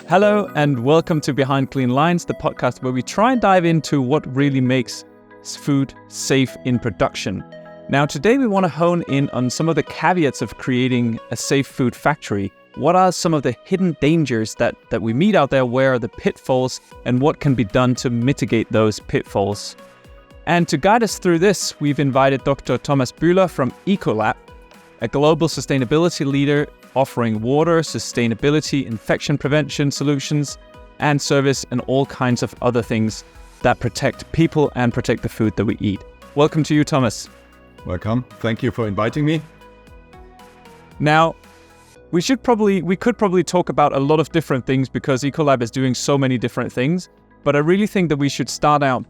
Hello and welcome to Behind Clean Lines, the podcast where we try and dive into what really makes food safe in production. Now today we want to hone in on some of the caveats of creating a safe food factory. What are some of the hidden dangers that we meet out there? Where are the pitfalls and what can be done to mitigate those pitfalls? And to guide us through this, we've invited Dr. Thomas Buehler from Ecolab, a global sustainability leader offering water, sustainability, infection prevention solutions, and service, and all kinds of other things that protect people and protect the food that we eat. Welcome to you, Thomas. Welcome. Thank you for inviting me. Now, we could probably talk about a lot of different things because Ecolab is doing so many different things, but I really think that we should start out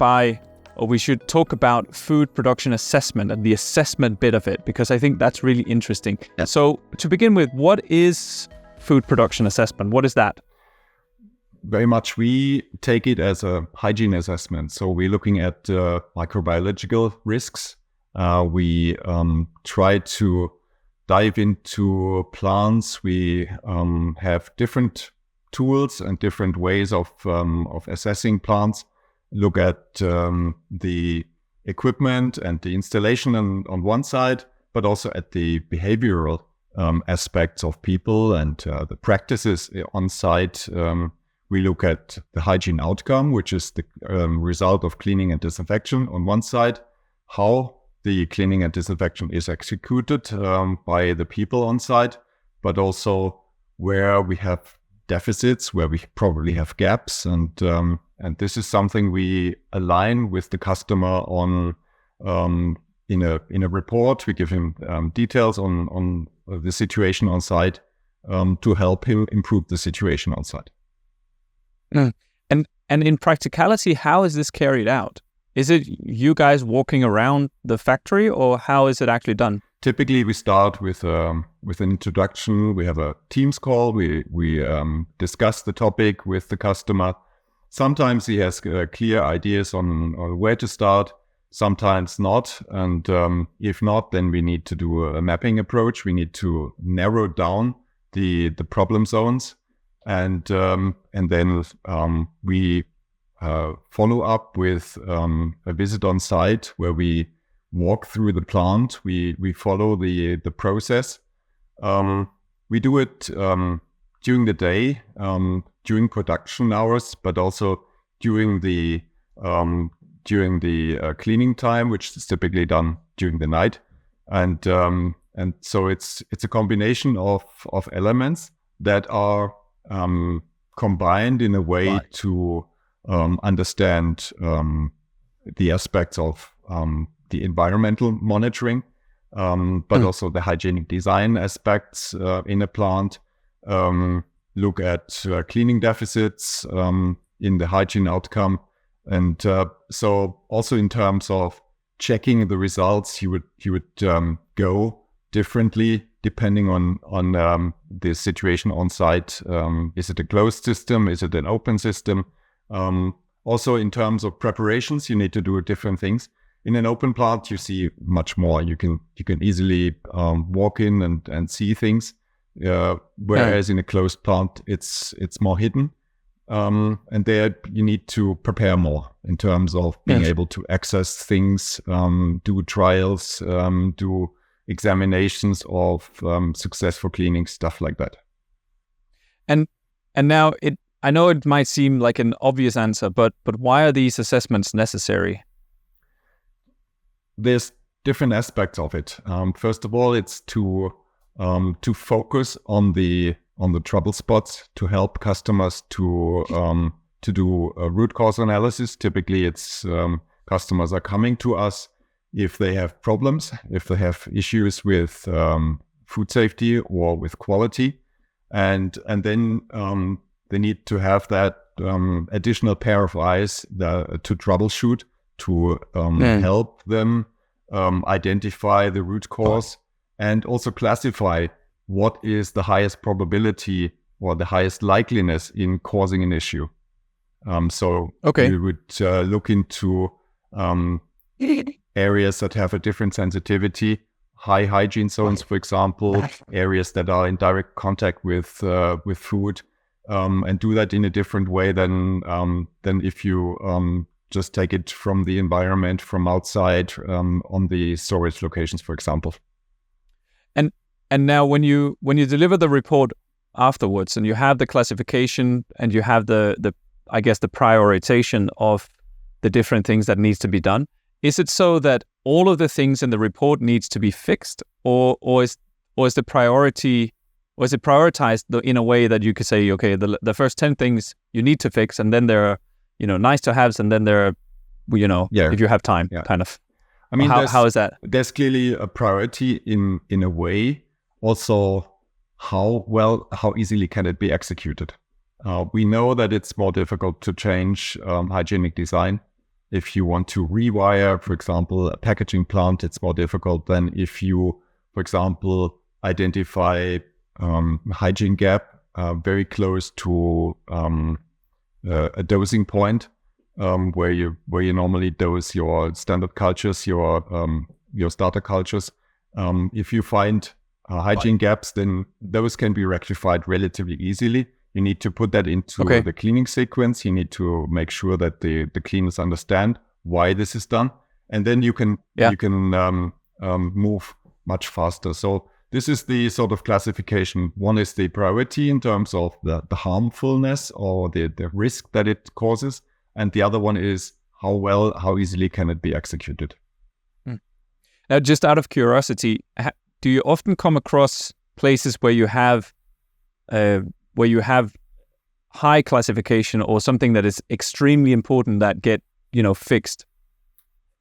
we should talk about food production assessment and the assessment bit of it, because I think that's really interesting. Yeah. So to begin with, what is food production assessment? What is that? Very much we take it as a hygiene assessment. So we're looking at microbiological risks. We try to dive into plants. We have different tools and different ways of assessing plants. Look at the equipment and the installation on one side, but also at the behavioral aspects of people and the practices on site. We look at the hygiene outcome, which is the result of cleaning and disinfection on one side, how the cleaning and disinfection is executed by the people on site, but also where we have deficits, where we probably have gaps, and this is something we align with the customer on in a report. We give him details on the situation on site to help him improve the situation on site. And in practicality, how is this carried out? Is it you guys walking around the factory, or how is it actually done? Typically, we start with an introduction. We have a Teams call. We discuss the topic with the customer. Sometimes he has clear ideas on where to start, sometimes not. And if not, then we need to do a mapping approach. We need to narrow down the problem zones. And then we follow up with a visit on site where we walk through the plant. We follow the process. We do it during the day, during production hours, but also during the cleaning time, which is typically done during the night. And so it's a combination of elements that are combined in a way to understand the aspects of the environmental monitoring, but also the hygienic design aspects in a plant. Look at cleaning deficits in the hygiene outcome, and so also in terms of checking the results, he would go differently depending on the situation on site. Is it a closed system? Is it an open system? Also in terms of preparations, you need to do different things. In an open plant, you see much more. You can easily walk in and see things. Whereas in a closed plant, it's more hidden, and there you need to prepare more in terms of being able to access things, do trials, do examinations of successful cleaning, stuff like that. And now I know it might seem like an obvious answer, but why are these assessments necessary? There's different aspects of it. First of all, it's to focus on the trouble spots, to help customers to do a root cause analysis. Typically, it's customers are coming to us if they have problems, if they have issues with food safety or with quality, and then they need to have that additional pair of eyes to troubleshoot, to help them identify the root cause. And also classify what is the highest probability or the highest likeliness in causing an issue. We would look into areas that have a different sensitivity, high hygiene zones, for example, areas that are in direct contact with food, and do that in a different way than if you just take it from the environment from outside on the storage locations, for example. And now when you deliver the report afterwards, and you have the classification, and you have the I guess the prioritization of the different things that needs to be done, is it so that all of the things in the report needs to be fixed, or is the priority, or is it prioritized in a way that you could say, okay, the first 10 things you need to fix, and then there are nice to haves, and then there are if you have time, kind of. I mean, how is that? There's clearly a priority in a way. Also, how easily can it be executed? We know that it's more difficult to change hygienic design. If you want to rewire, for example, a packaging plant, it's more difficult than if you, for example, identify hygiene gap very close to a dosing point where you normally dose your standard cultures, your starter cultures. If you find hygiene gaps, then those can be rectified relatively easily. You need to put that into the cleaning sequence. You need to make sure that the cleaners understand why this is done, and then you can move much faster. So this is the sort of classification. One is the priority in terms of the harmfulness or the risk that it causes, and the other one is how easily can it be executed. Now, just out of curiosity, do you often come across places where you have high classification or something that is extremely important that get fixed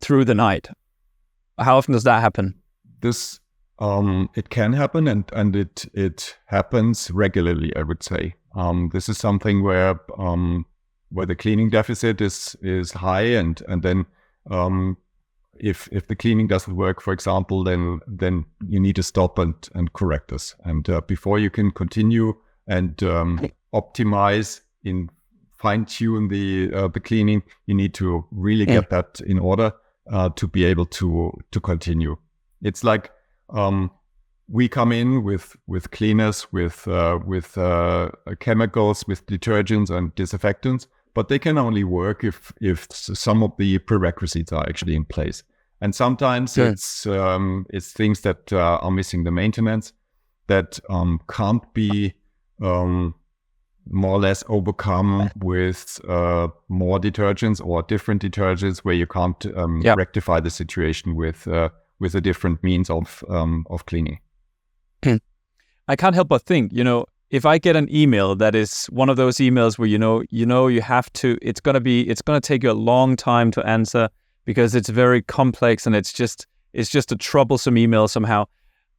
through the night? How often does that happen? This it can happen, and it happens regularly, I would say. This is something where the cleaning deficit is high, and then if the cleaning doesn't work, for example, then you need to stop and correct this. And before you can continue and optimize, fine-tune the cleaning, you need to really get that in order to be able to continue. It's like we come in with cleaners, with chemicals, with detergents and disinfectants, but they can only work if some of the prerequisites are actually in place. And sometimes it's things that are missing the maintenance that can't be more or less overcome with more detergents or different detergents, where you can't rectify the situation with a different means of cleaning. I can't help but think, if I get an email that is one of those emails where you have to, it's gonna take you a long time to answer because it's very complex and it's just a troublesome email somehow,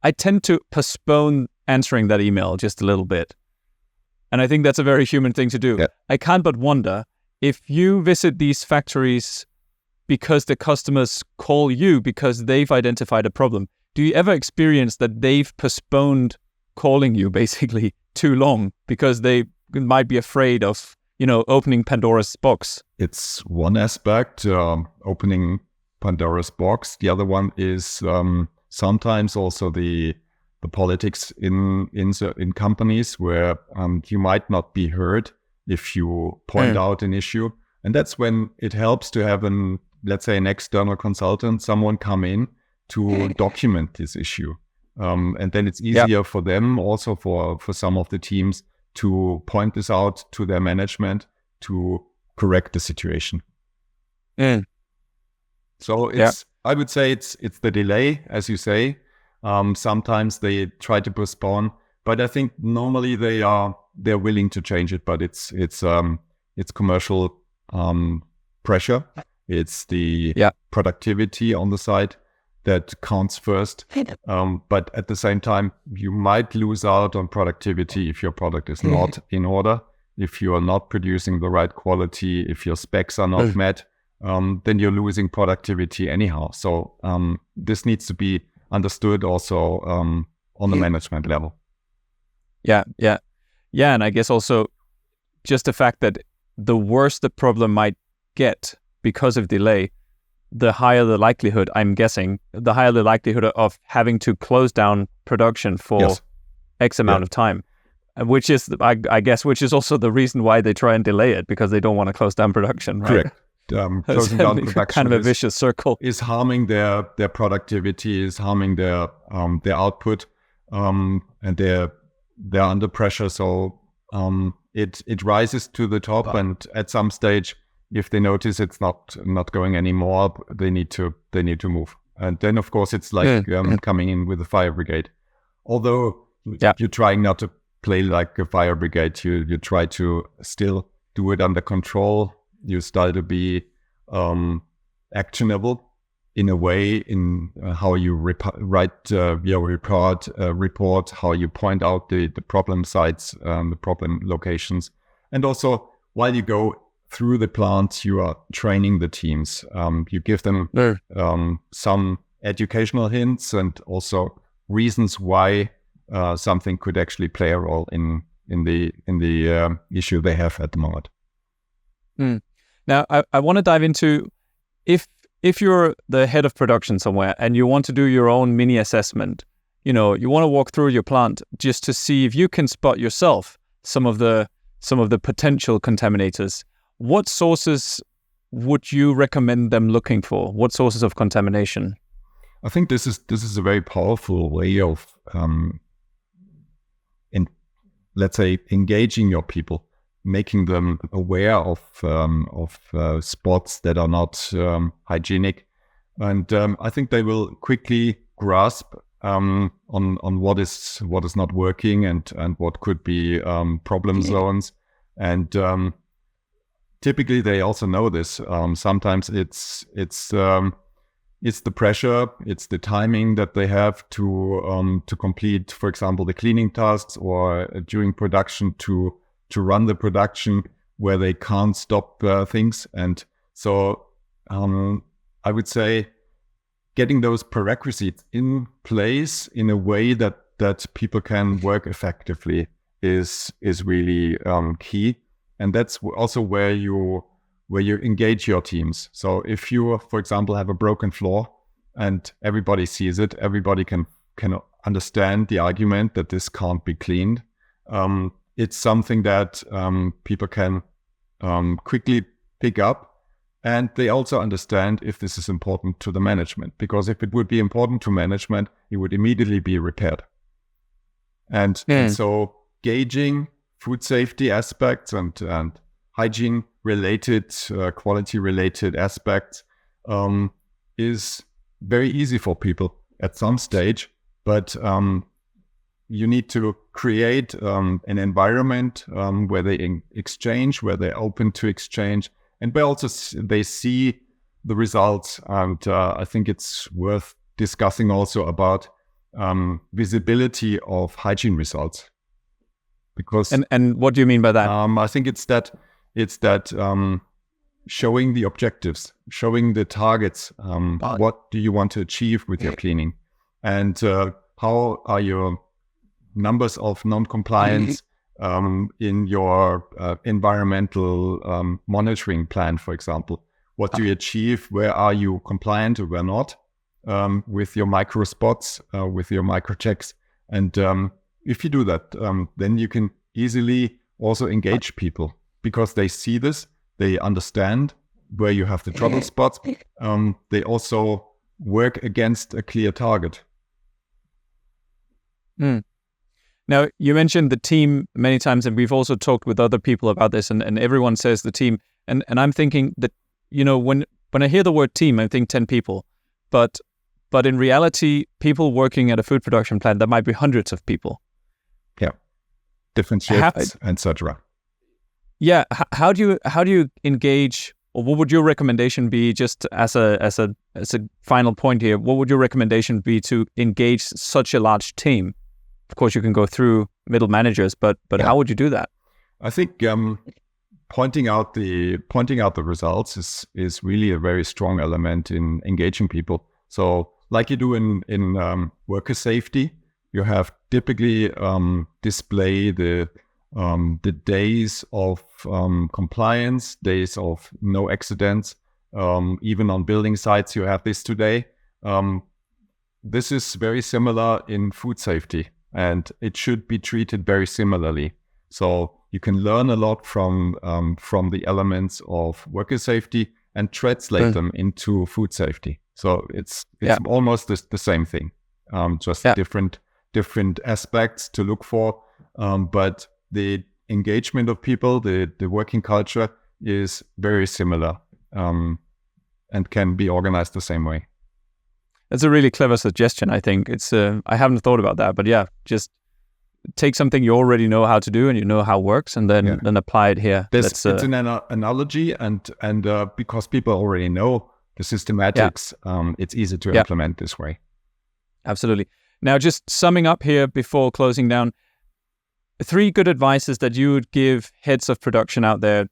I tend to postpone answering that email just a little bit. And I think that's a very human thing to do. Yeah. I can't but wonder, if you visit these factories because the customers call you because they've identified a problem, do you ever experience that they've postponed calling you basically too long because they might be afraid of, opening Pandora's box? It's one aspect, opening Pandora's box. The other one is sometimes also the politics in companies where you might not be heard if you point out an issue. And that's when it helps to have let's say an external consultant, someone come in to document this issue. And then it's easier for them, also for some of the teams, to point this out to their management to correct the situation. So I would say it's the delay, as you say. Sometimes they try to postpone, but I think normally they're willing to change it. But it's commercial pressure. It's the productivity on the side that counts first. But at the same time, you might lose out on productivity if your product is not in order, if you are not producing the right quality, if your specs are not met, then you're losing productivity anyhow. So this needs to be understood also on the management level. Yeah. And I guess also just the fact that the worse the problem might get because of delay, the higher the likelihood, I'm guessing, of having to close down production for X amount of time. which is, I guess, which is also the reason why they try and delay it, because they don't want to close down production, right? Correct. Closing down production kind of a vicious circle. Is harming their productivity, is harming their output, and they're under pressure. So it rises to the top, and at some stage, if they notice it's not going anymore, they need to move. And then, of course, it's like coming in with a fire brigade. Although you're trying not to play like a fire brigade, you try to still do it under control. You start to be actionable in a way in how you write your report, how you point out the problem sites, the problem locations. And also, while you go through the plant, you are training the teams. You give them some educational hints and also reasons why something could actually play a role in the issue they have at the moment. Now, I want to dive into if you're the head of production somewhere and you want to do your own mini assessment, you want to walk through your plant just to see if you can spot yourself some of the potential contaminators. What sources would you recommend them looking for? What sources of contamination? I think this is a very powerful way of, let's say, engaging your people, making them aware of spots that are not hygienic, and I think they will quickly grasp on what is not working and what could be problem zones, and typically they also know this. Sometimes it's the pressure, it's the timing that they have to complete, for example, the cleaning tasks, or during production to run the production where they can't stop things. And so I would say getting those prerequisites in place in a way that people can work effectively is really key. And that's also where you engage your teams. So if you, for example, have a broken floor and everybody sees it, everybody can understand the argument that this can't be cleaned. It's something that people can quickly pick up, and they also understand if this is important to the management, because if it would be important to management, it would immediately be repaired. And so gauging food safety aspects and hygiene related, quality related aspects is very easy for people at some stage, but you need to create an environment where they exchange, where they're open to exchange, and where also they see the results. And I think it's worth discussing also about visibility of hygiene results. Because and what do you mean by that? I think it's that showing the objectives, showing the targets. What do you want to achieve with your cleaning, and how are your numbers of non-compliance in your environmental monitoring plan, for example? What do you achieve? Where are you compliant or where not with your micro spots, with your micro checks? And if you do that, then you can easily also engage people, because they see this, they understand where you have the trouble spots. They also work against a clear target. Now, you mentioned the team many times, and we've also talked with other people about this, and everyone says the team. And I'm thinking that, when I hear the word team, I think 10 people. But in reality, people working at a food production plant, there might be hundreds of people. Yeah. Different shifts, etc. Yeah. How do you engage, or what would your recommendation be, just as a final point here? What would your recommendation be to engage such a large team? Of course, you can go through middle managers, but how would you do that? I think pointing out the results is really a very strong element in engaging people. So, like you do in worker safety, you have typically display the days of compliance, days of no accidents. Even on building sites, you have this today. This is very similar in food safety. and it should be treated very similarly. So you can learn a lot from the elements of worker safety and translate them into food safety. So it's almost the same thing, just different aspects to look for. But the engagement of people, the working culture is very similar, and can be organized the same way. That's a really clever suggestion. I think it's. I haven't thought about that, but yeah, just take something you already know how to do and you know how it works, and then apply it here. It's an analogy, and because people already know the systematics, it's easy to implement this way. Absolutely. Now, just summing up here before closing down, 3 good advices that you would give heads of production out there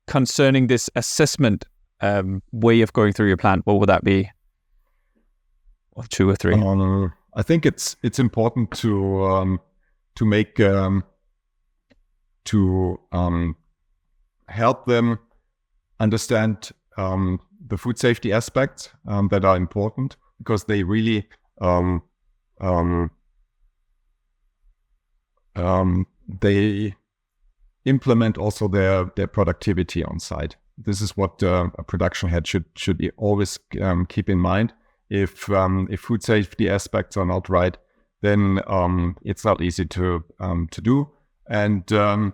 concerning this assessment way of going through your plant. What would that be? Or 2 or 3? I think it's important to make help them understand the food safety aspects that are important, because they really they implement also their productivity on site. This is what a production head should always keep in mind. If food safety aspects are not right, then it's not easy to do, and then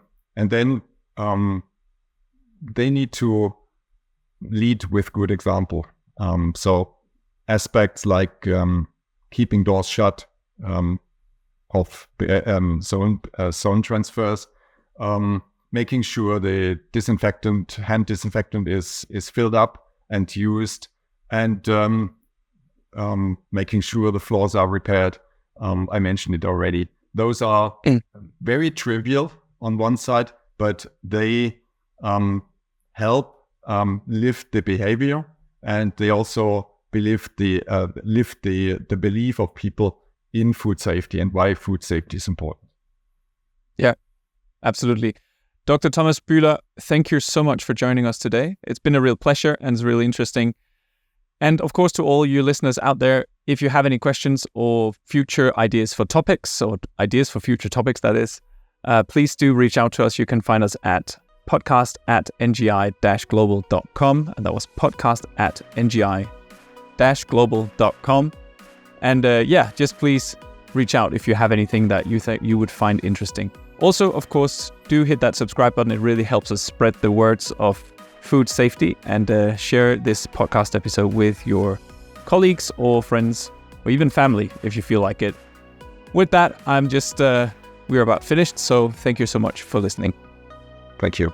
they need to lead with good example. So aspects like keeping doors shut, of zone transfers, making sure the hand disinfectant is filled up and used, and making sure the floors are repaired. I mentioned it already. Those are very trivial on one side, but they help lift the behavior, and they also lift the belief of people in food safety and why food safety is important. Yeah, absolutely. Dr. Thomas Buehler, thank you so much for joining us today. It's been a real pleasure, and it's really interesting. And of course, to all you listeners out there, if you have any questions or future ideas for topics, or ideas for future topics, that is, please do reach out to us. You can find us at podcast@ngi-global.com. And that was podcast@ngi-global.com. And just please reach out if you have anything that you think you would find interesting. Also, of course, do hit that subscribe button. It really helps us spread the words of food safety, and share this podcast episode with your colleagues or friends, or even family if you feel like it. With that, we're about finished. So thank you so much for listening. Thank you.